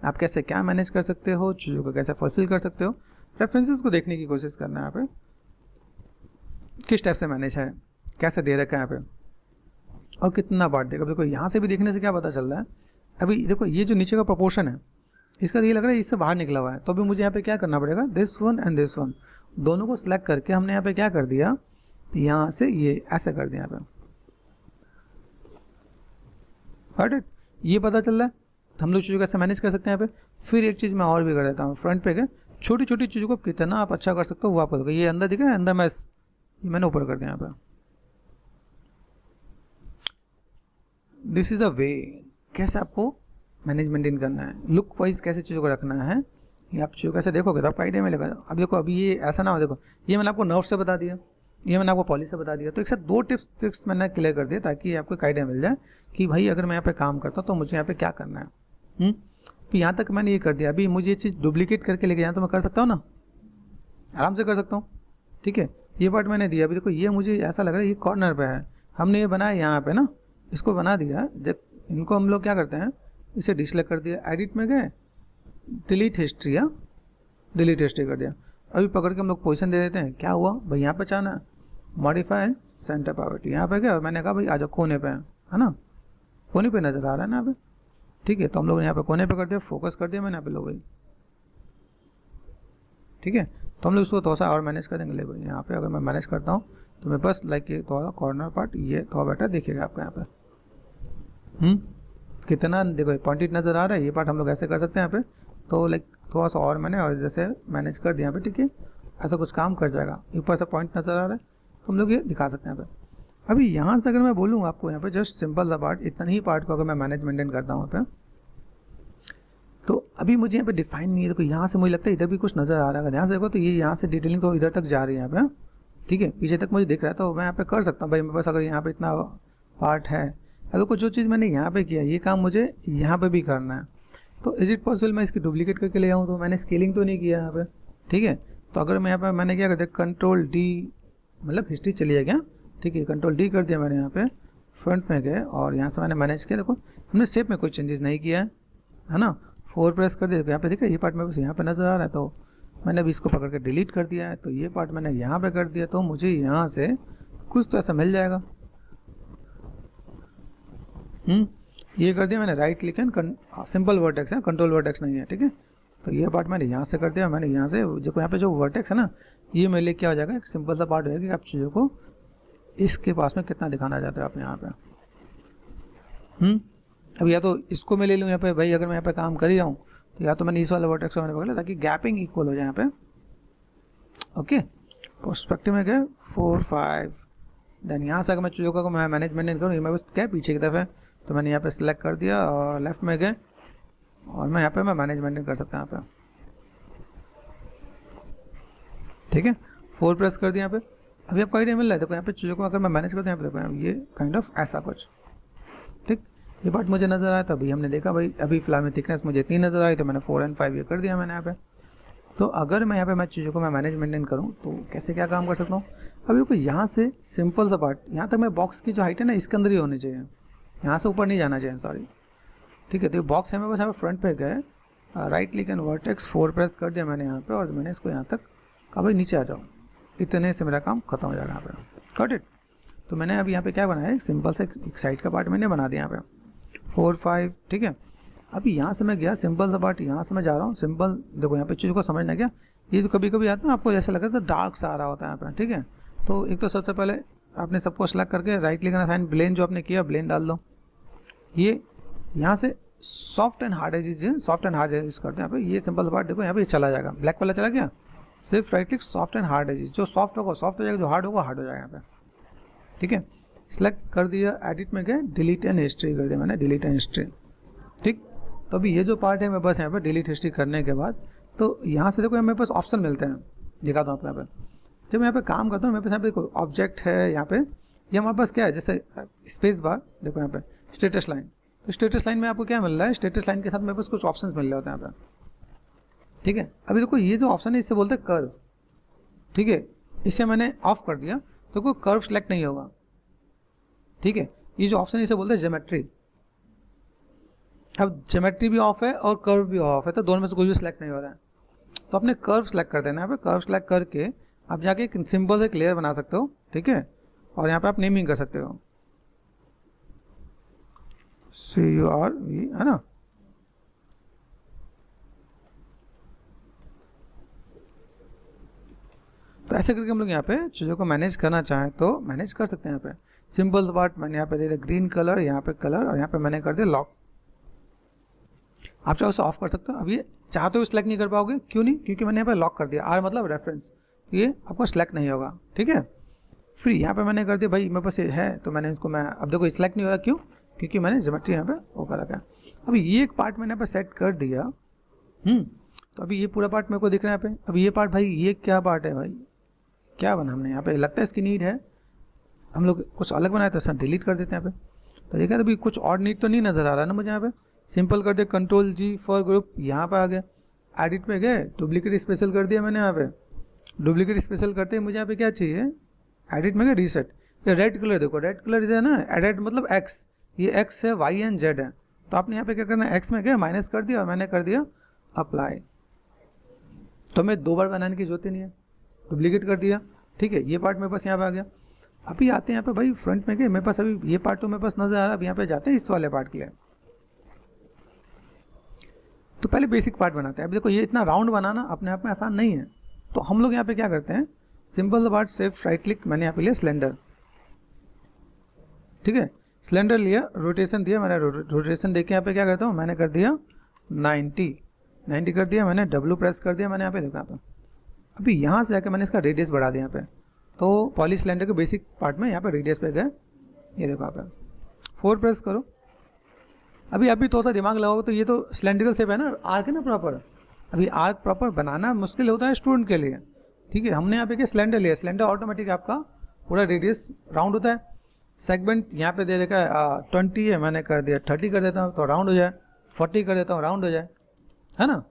आप कैसे क्या मैनेज कर सकते हो, चीज़ों को कैसे फुलफिल कर सकते हो। रेफरेंसेस को देखने की कोशिश करना है यहाँ पे, किस टाइप से मैनेज है, कैसे दे रखा है यहाँ पे, और कितना पार्ट देगा। देखो यहाँ से भी देखने से क्या पता चल रहा है, अभी देखो ये जो नीचे का प्रोपोर्शन है इसका ये लग रहा है इससे बाहर निकला हुआ है, तो अभी मुझे यहाँ पे क्या करना पड़ेगा, this one and this one दोनों को सिलेक्ट करके हमने यहाँ पे क्या कर दिया, यहाँ से ये ऐसे कर दिया यहाँ पे, गॉट इट। ये पता चल रहा है हम लोग चीज़ों को ऐसे मैनेज कर सकते हैं यहाँ पे। फिर एक चीज़ मैं और भी कर देता हूँ, फ्रंट पे गए, छोटी छोटी चीज़ों को कितना आप अच्छा कर सकते हो वो आपको देखो। ये अंदर दिख रहा है, अंदर मैं ये मैंने ऊपर कर दिया यहाँ पे। दिस इज़ अ वे कैसे आपको मैनेज मेंटेन करना है, लुक वाइज कैसे चीज़ों को रखना है, ये आप चीज़ों कैसे देखोगे तो आपको आइडिया मिलेगा। अब देखो अभी ये ऐसा ना हो, देखो ये मैंने आपको नर्व से बता दिया, ये मैंने आपको पॉली से बता दिया, तो एक साथ 2 टिप्स मैंने क्लियर कर दिया ताकि आपको एक आइडिया मिल जाए कि भाई अगर मैं यहाँ पे काम करता हूँ तो मुझे यहाँ पे क्या करना है। तो यहाँ तक मैंने ये कर दिया, अभी मुझे ये चीज़ डुप्लीकेट करके लेके जाए तो मैं कर सकता हूँ ना, आराम से कर सकता हूँ, ठीक है। ये पार्ट मैंने दिया, अभी देखो ये मुझे ऐसा लग रहा है ये कॉर्नर पे है, हमने ये बनाया यहाँ पे ना, इसको बना दिया। जब इनको हम लोग क्या करते हैं, इसे डिसलेक्ट कर दिया, एडिट में गए, डिलीट हिस्ट्री, या डिलीट हिस्ट्री कर दिया। अभी पकड़ के हम लोग पोजीशन दे देते हैं, क्या हुआ भाई यहाँ पे चाहना मॉडिफाई सेंटर पावर्टी, यहाँ पे गया और मैंने कहा भाई आ जाओ कोने पे, है ना, कोने पे नज़र आ रहा है ना यहाँ पे, ठीक है। तो हम लोग यहाँ पे कोने पे कर दिया, फोकस कर दिया मैंने यहाँ पे, लो भाई ठीक है। तो हम लोग इसको थोड़ा सा और मैनेज कर देंगे, ले भाई यहाँ पे अगर मैं मैनेज करता हूँ तो मेरे पास लाइक ये थोड़ा कॉर्नर पार्ट ये थोड़ा बेटर देखिएगा आपको यहाँ पे, कितना देखो पॉइंटेड नज़र आ रहा है। ये पार्ट हम लोग ऐसे कर सकते हैं यहाँ पे, तो लाइक थोड़ा सा और मैंने और जैसे मैनेज कर दिया यहाँ पे, ठीक है, ऐसा कुछ काम कर जाएगा। ऊपर से पॉइंट नज़र आ रहा है तो हम लोग ये दिखा सकते हैं यहाँ पे। अभी यहाँ से अगर मैं बोलूँ आपको यहाँ पे जस्ट सिंपल सा पार्ट, इतना ही पार्ट को अगर मैं मैनेज मेंटेन करता हूँ यहाँ पे, तो अभी मुझे यहाँ पे डिफाइन नहीं है। देखो यहाँ से मुझे लगता है इधर भी कुछ नज़र आ रहा है, ध्यान से देखो तो ये यहाँ से डिटेलिंग तो इधर तक जा रही है यहाँ पे, ठीक है, पीछे तक मुझे दिख रहा है, तो मैं यहाँ पे कर सकता हूँ भाई मेरे पास अगर यहाँ पे इतना पार्ट है। अगर कुछ जो चीज़ मैंने यहाँ पे किया ये काम मुझे यहाँ पे भी करना है, तो इज़ इट पॉसिबल मैं इसकी डुप्लीकेट करके ले आऊँ, तो मैंने स्केलिंग तो नहीं किया यहाँ पे, ठीक है। तो अगर मैं यहाँ पे मैंने क्या कर दिया, कंट्रोल डी, मतलब हिस्ट्री चली है क्या, ठीक है, कंट्रोल डी कर दिया मैंने यहाँ पे, फ्रंट में गए और यहाँ से मैंने मैनेज किया। देखो हमने शेप में कोई चेंजेस नहीं किया है ना, 4 प्रेस कर दिया, यहाँ पे देखिए ये पार्ट में बस यहाँ पे नज़र आ रहा है, तो मैंने अभी इसको पकड़ के डिलीट कर दिया है, तो ये पार्ट मैंने यहाँ पे कर दिया, तो मुझे यहाँ से कुछ तो ऐसा मिल जाएगा। ये कर दिया मैंने, right click and simple vertex है, कंट्रोल वर्टेक्स नहीं है, ठीक है। तो ये पार्ट मैंने यहाँ से कर दिया, मैंने यहाँ से जो यहाँ पे जो वर्टेक्स है ना, ये मेरे लिए क्या हो जाएगा, एक सिंपल सा पार्ट होगा कि आप चीज़ों को इसके पास में कितना दिखाना चाहते हो आप यहाँ पे। अब या तो इसको मैं ले लूँ यहाँ पे, भाई अगर मैं यहाँ पे काम कर ही रहा हूँ तो या तो मैंने इस वाला वर्टेक्स को मैंने पकड़ा ताकि गैपिंग इक्वल हो जाए यहाँ पे। ओके, पर्सपेक्टिव में गए 4 5, देन यहाँ से अगर मैं चीज़ों का मैं मैनेजमेंट करूँ, ये मैं बस क्या पीछे की तरफ है, तो मैंने यहाँ पे सिलेक्ट कर दिया और लेफ्ट में गए और मैं यहाँ पे मैं मैनेजमेंट कर सकता हूँ यहाँ पे, ठीक है। 4 प्रेस कर दिया यहाँ पे। अभी आपको आइडिया मिल रहा है, देखो यहाँ पे चीज़ों को अगर मैं मैनेज करता हूँ यहाँ पे, देखो ये काइंड ऑफ ऐसा कुछ, ठीक। ये पार्ट मुझे नज़र आया, तभी हमने देखा भाई अभी फिलहाल में थिकनेस मुझे इतनी नज़र आई, तो मैंने 4 और 5 ये कर दिया मैंने यहाँ पे। तो अगर मैं यहाँ पे मैं चीज़ों को मैं मैनेज मेंटेन करूँ तो कैसे क्या काम कर सकता हूँ। अभी देखो यहाँ से सिंपल सा पार्ट, यहाँ तक मैं बॉक्स की जो हाइट है ना इसके अंदर ही होनी चाहिए, यहाँ से ऊपर नहीं जाना चाहिए, सॉरी, ठीक है। तो बॉक्स है मैं बस यहाँ पे फ्रंट पे गए, right click and vertex 4 press कर दिया मैंने यहाँ पे, और मैंने इसको यहाँ तक कहा भाई नीचे आ जाओ, इतने से मेरा काम खत्म हो जाएगा यहाँ पे, गॉट इट। तो मैंने अभी यहाँ पे क्या बनाया, एक सिंपल से एक साइड का पार्ट मैंने बना दिया यहाँ पे 4 5, ठीक है। अभी यहाँ से मैं गया सिंपल सा पार्ट, यहाँ से मैं जा रहा हूँ सिंपल, देखो यहाँ पे चीज़ को समझना क्या, ये तो कभी कभी आता है आपको जैसा लगा तो डार्क सा आ रहा होता है यहाँ पे, ठीक है। तो एक तो सबसे पहले आपने सबको सेलेक्ट करके राइट क्लिक करना, साइन ब्लेंड जो आपने किया ब्लेंड डाल दो। ये यहाँ से soft and hard edges, soft and hard edges करते हैं यहाँ पे, ये सिंपल पार्ट देखो यहाँ पे चला जाएगा, ब्लैक वाला चला गया, सिर्फ right click soft and hard edges, जो सॉफ्ट होगा सॉफ्ट हो जाएगा, जो हार्ड होगा हार्ड हो जाएगा यहाँ पे, ठीक है। सिलेक्ट कर दिया, एडिट में गए, डिलीट एंड हिस्ट्री कर दिया मैंने, डिलीट एंड हिस्ट्री, ठीक। तो अभी ये जो पार्ट है मैं बस यहाँ पे डिलीट हिस्ट्री करने के बाद, तो यहाँ से देखो मेरे पास ऑप्शन मिलते हैं, दिखाता हूँ आपको यहाँ पे। जब मैं यहाँ पे काम करता हूँ मेरे पास यहाँ पे देखो ऑब्जेक्ट है यहाँ पे, ये हमारे पास क्या है, जैसे स्पेस बार, देखो यहाँ पे स्टेटस लाइन, तो स्टेटस लाइन में आपको क्या मिल रहा है, स्टेटस लाइन के साथ मेरे पास कुछ ऑप्शंस मिल रहे होते हैं यहाँ पे, ठीक है। अभी देखो ये जो ऑप्शन है इससे बोलते हैं कर्व, ठीक है, इसे मैंने ऑफ कर दिया तो कोई कर्व सेलेक्ट नहीं होगा, ठीक है। ये जो ऑप्शन है इसे बोलते हैं ज्योमेट्री। अब ज्योमेट्री भी ऑफ है और कर्व भी ऑफ है, तो दोनों में से कुछ भी सिलेक्ट नहीं हो रहा है, तो अपने कर्व सेलेक्ट कर देना है। यहाँ पे कर्व सेलेक्ट करके आप जाके एक सिंपल से एक लेयर बना सकते हो, ठीक है, और यहाँ पे आप नेमिंग कर सकते हो, CURV है ना। तो ऐसे करके हम लोग यहाँ पे चीज़ों को मैनेज करना चाहें तो मैनेज कर सकते हैं। यहाँ पे सिंपल पार्ट मैंने यहाँ पे दे दिया ग्रीन कलर, यहाँ पे कलर, और यहाँ पे मैंने कर दिया लॉक। आप चाहो उसे ऑफ कर सकते हो। अब ये चाहते हो सिलेक्ट नहीं कर पाओगे, क्यों नहीं, क्योंकि मैंने यहाँ पे लॉक कर दिया, आर मतलब रेफरेंस, तो ये आपको सिलेक्ट नहीं होगा, ठीक है। फिर यहाँ पे मैंने कर दिया भाई मेरे पास ये है, तो मैंने इसको मैं अब देखो सिलेक्ट नहीं हो रहा, क्यों, क्योंकि मैंने ज्योमेट्री यहाँ पे वो कर रखा है। अभी ये एक पार्ट मैंने यहाँ पे सेट कर दिया, तो अभी ये पूरा पार्ट मेरे को दिख रहा है यहाँ पे। अब ये पार्ट भाई ये क्या पार्ट है भाई, क्या बना हमने यहाँ पे, लगता है इसकी नीड है, हम लोग कुछ अलग बनाए तो सब डिलीट कर देते हैं यहाँ पे। तो देखा अभी कुछ और नीड तो नहीं नज़र आ रहा ना मुझे यहाँ पे। सिंपल कर दिया कंट्रोल G फॉर ग्रुप, यहाँ पे आ गया, एडिट में गए, डुप्लीकेट स्पेशल कर दिया मैंने यहाँ पे। डुप्लीकेट स्पेशल करते ही मुझे यहाँ पे क्या चाहिए, एडिट में गया रीसेट, ये रेड कलर देखो, रेड कलर है ना, एडिट मतलब एक्स, ये एक्स है, वाई एंड जेड है, तो आपने यहाँ पे क्या करना है, एक्स में गया माइनस कर दिया और मैंने कर दिया अप्लाई। तो मैं 2 बार बनाने की जरूरत ही नहीं है, डुप्लीकेट कर दिया, ठीक है। ये पार्ट मेरे पास यहाँ पे आ गया। अभी आते हैं यहाँ पे भाई फ्रंट में गए, मेरे पास अभी ये पार्ट तो मेरे पास नजर आ रहा है। अब यहाँ पे जाते हैं इस वाले पार्ट के लिए, तो पहले बेसिक पार्ट बनाते हैं। अब देखो ये इतना राउंड बनाना अपने आप में आसान नहीं है, तो हम लोग यहाँ पे क्या करते हैं, सिंपल पार्ट सिर्फ राइट क्लिक, मैंने यहाँ पे लिया सिलेंडर, ठीक है, सिलेंडर लिया, रोटेशन दिया मैंने, रोटेशन देके यहाँ पे क्या करता हूँ, मैंने कर दिया 90 कर दिया मैंने, W प्रेस कर दिया मैंने यहाँ पे, देखो यहाँ पे। अभी यहाँ से जाकर मैंने इसका रेडियस बढ़ा दिया यहाँ पे, तो पॉली सिलेंडर के बेसिक पार्ट में यहाँ पे रेडियस पे गए, ये देखो यहाँ पे 4 प्रेस करो। अभी थोड़ा सा दिमाग लगाओगे तो ये तो सिलेंड्रिकल शेप है ना, आर्क है ना प्रॉपर। अभी आर्क प्रॉपर बनाना मुश्किल होता है स्टूडेंट के लिए, ठीक है। हमने यहाँ पे क्या सिलेंडर लिया, सिलेंडर ऑटोमेटिक आपका पूरा रेडियस राउंड होता है। सेगमेंट यहाँ पे दे रखा है 20 है, मैंने कर दिया 30 कर देता हूँ तो राउंड हो जाए, 40 कर देता हूँ राउंड हो जाए, है ना,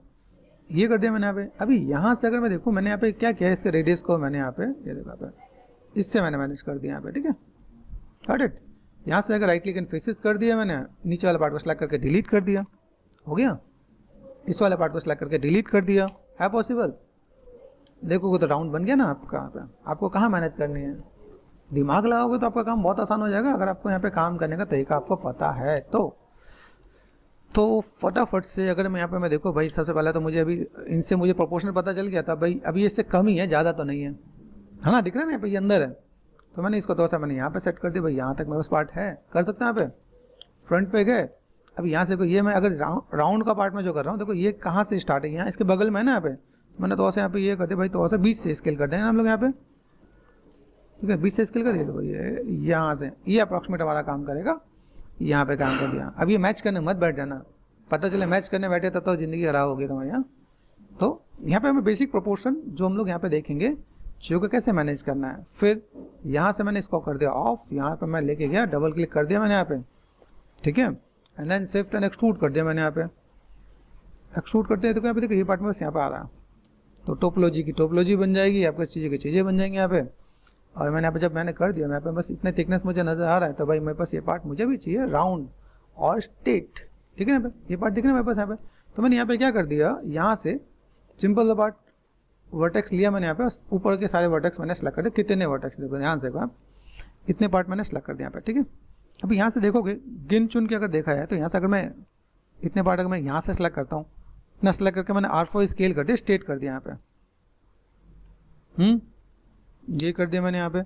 ये कर दिया मैंने यहाँ पे। अभी यहाँ से अगर मैं देखूँ, मैंने यहाँ पे क्या किया, इसके रेडियस को मैंने यहाँ पे ये देखा पे, इससे मैंने मैनेज कर दिया यहाँ पे, ठीक है, गॉट इट। यहाँ से अगर राइट क्लिक एंड फेसेस कर दिया मैंने, नीचे वाला पार्ट को सेलेक्ट करके डिलीट कर दिया, हो गया। इस वाले पार्ट को सेलेक्ट करके डिलीट कर दिया, है पॉसिबल, देखोगे तो राउंड बन गया ना आपका। यहाँ पे आपको कहाँ मेहनत करनी है, दिमाग लगाओगे तो आपका काम बहुत आसान हो जाएगा, अगर आपको यहाँ पे काम करने का तरीका आपको पता है तो फटाफट से। अगर मैं यहाँ पे मैं देखो भाई, सबसे पहले तो मुझे अभी इनसे मुझे प्रोपोर्शनल पता चल गया था भाई, अभी इससे कम ही है, ज़्यादा तो नहीं है ना, दिख रहा है ना यहाँ पे ये अंदर है। तो मैंने इसको थोड़ा सा मैंने यहाँ पे सेट कर दिया भाई, यहाँ तक मेरे पास पार्ट है, कर सकते हैं यहाँ पे। फ्रंट पे गए, अब यहाँ से ये मैं अगर राउंड का पार्ट में जो कर रहा हूँ, देखो ये कहाँ से स्टार्ट है, यहाँ इसके बगल में है ना यहाँ पे, मैंने थोड़ा सा यहाँ पे ये कर दिया भाई, थोड़ा सा बीच से स्केल कर दें हम लोग यहाँ पे, ठीक है, बीच से स्केल कर दिया। देखो ये यहाँ से ये अप्रॉक्सीमेट हमारा काम करेगा, यहाँ पे काम कर दिया। अब ये मैच करने मत बैठ जाना, पता चले मैच करने बैठे तब तो ज़िंदगी खराब होगी तुम्हारे यहाँ। तो यहाँ पे हमें बेसिक प्रोपोर्शन जो हम लोग यहाँ पे देखेंगे, चीज़ों को कैसे मैनेज करना है। फिर यहाँ से मैंने इसको कर दिया ऑफ, यहाँ पे मैं लेके गया, डबल क्लिक कर दिया मैंने यहाँ पे, ठीक है, and then shift and extrude कर दिया मैंने यहाँ पे। एक्सट्रूड करते हैं तो यहाँ पे देखो ये पार्ट में बस यहाँ पे आ रहा है, तो टोपोलॉजी की टोपोलॉजी बन जाएगी, आपको चीज़ें की चीज़ें बन जाएंगी यहाँ पे। और मैंने यहाँ पे जब मैंने कर दिया, यहाँ पे बस इतने थिकनेस मुझे नजर आ रहा है, तो भाई मेरे पास ये पार्ट मुझे भी चाहिए राउंड और स्ट्रेट, ठीक है ना भाई, ये पार्ट दिख रहा है मेरे पास यहाँ पे। तो मैंने यहाँ पे क्या कर दिया, यहाँ से सिंपल सा पार्ट वर्टेक्स लिया मैंने यहाँ पे, ऊपर के सारे वर्टेक्स मैंने सेलेक्ट कर दिया। कितने वर्टेक्स देखो ध्यान से, आप इतने पार्ट मैंने सेलेक्ट कर दिया यहाँ पे, ठीक है। अभी यहाँ से देखोगे गिन चुन के अगर देखा जाए तो यहाँ से अगर मैं इतने पार्ट अगर मैं यहाँ से सेलेक्ट करता हूँ, इतना सेलेक्ट करके मैंने R4 स्केल कर दिया, स्ट्रेट कर दिया यहाँ पे, ये कर दिया मैंने यहाँ पे।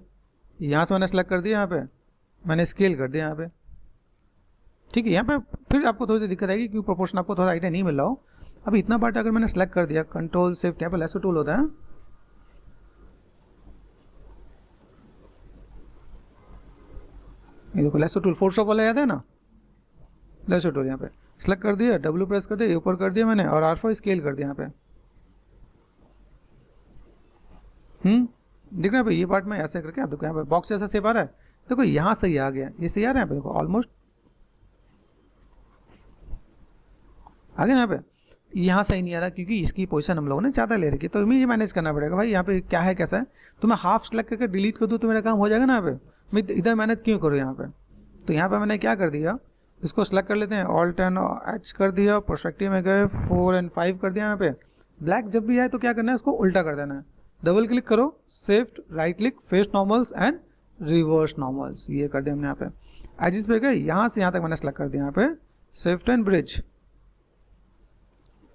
यहाँ से मैंने सेलेक्ट कर दिया, यहाँ पे मैंने स्केल कर दिया यहाँ पे, ठीक है। यहाँ पे फिर आपको थोड़ी सी दिक्कत आएगी क्योंकि प्रोपोर्शन आपको थोड़ा आइडिया नहीं मिल रहा हो। अभी इतना पार्ट अगर मैंने सेलेक्ट कर दिया, कंट्रोल शिफ्ट, यहाँ पे लेसो टूल होता है, ये देखो लेसो टूल, फोटोशॉप वाला याद है ना, लेसो टूल यहाँ पे सेलेक्ट कर दिया, W प्रेस कर दिया, ऊपर कर दिया मैंने और R4 स्केल कर दिया यहाँ पे। दिख रहा है भाई, ये पार्ट में ऐसे करके आप देखो यहाँ पे बॉक्स जैसा शेप आ रहा है, देखो यहाँ सही आ गया, ये सही आ रहा है, देखो ऑलमोस्ट आ गया यहाँ पे। यहाँ सही नहीं आ रहा क्योंकि इसकी पोजीशन हम लोगों ने ज़्यादा ले रखी है, तो हमें ये मैनेज करना पड़ेगा भाई, यहाँ पे क्या है कैसा है। तो मैं हाफ सेलेक्ट करके डिलीट कर दूँ तो मेरा काम हो जाएगा ना, यहाँ पे मैं इधर मेहनत क्यों करूँ यहाँ पे। तो यहाँ पे मैंने क्या कर दिया, इसको सेलेक्ट कर लेते हैं, Alt and H कर दिया, पर्सपेक्टिव में गए 4 और 5 कर दिया। यहाँ पे ब्लैक जब भी आए तो क्या करना है, इसको उल्टा कर देना है, डबल क्लिक करो, shift right click, face normals and reverse normals, ये कर दिया हमने। यहाँ पे एजिस पे गए, यहाँ से यहाँ तक मैंने सेलेक्ट कर दिया, यहाँ पे shift and bridge,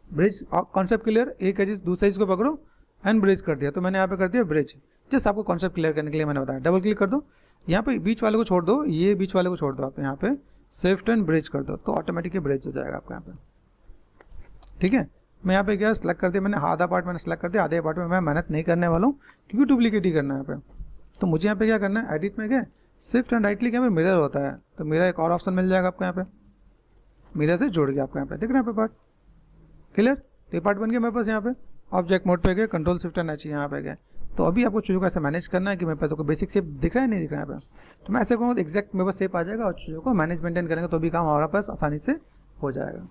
bridge concept clear, एक एजिस दूसरे एजिस को पकड़ो एंड ब्रिज कर दिया। तो मैंने यहाँ पे कर दिया ब्रिज, जस्ट आपको कॉन्सेप्ट क्लियर करने के लिए मैंने बताया। डबल क्लिक कर दो, यहाँ पे बीच वाले को छोड़ दो, ये बीच वाले को छोड़ दो, आप यहाँ पे शिफ्ट एंड ब्रिज कर दो, तो ऑटोमेटिकली ब्रिज हो जाएगा आपका यहाँ पे, ठीक है। मैं यहाँ पे गया, सेलेक्ट कर दिया मैंने, आधा पार्ट मैंने सेलेक्ट कर दिया, आधे पार्ट में मैं मेहनत नहीं करने वाला हूँ क्योंकि डुप्लीकेट ही करना है यहाँ पे। तो मुझे यहाँ पे क्या करना है, एडिट में गए, शिफ्ट एंड राइट क्लिक, यहाँ पे मिरर होता है, तो मेरा एक और ऑप्शन मिल जाएगा आपको यहाँ पे, मिरर से जोड़ गया आपको यहाँ पे, दिख रहा है यहाँ पे पार्ट क्लियर। तो ये पार्ट बन गया मेरे पास। यहाँ पे ऑब्जेक्ट मोड पे गए, कंट्रोल शिफ्ट एंड एच यहाँ पे गए। तो अभी आपको चीज़ों को ऐसे मैनेज करना है कि मेरे पास को बेसिक शेप दिख रहा है नहीं दिख रहा है यहाँ पे, तो मैं ऐसे कहूँगा एग्जैक्ट मेरे पास शेप आ जाएगा और चीज़ों को मैनेज मेंटेन करेंगे तो भी काम हमारे पास आसानी से हो जाएगा।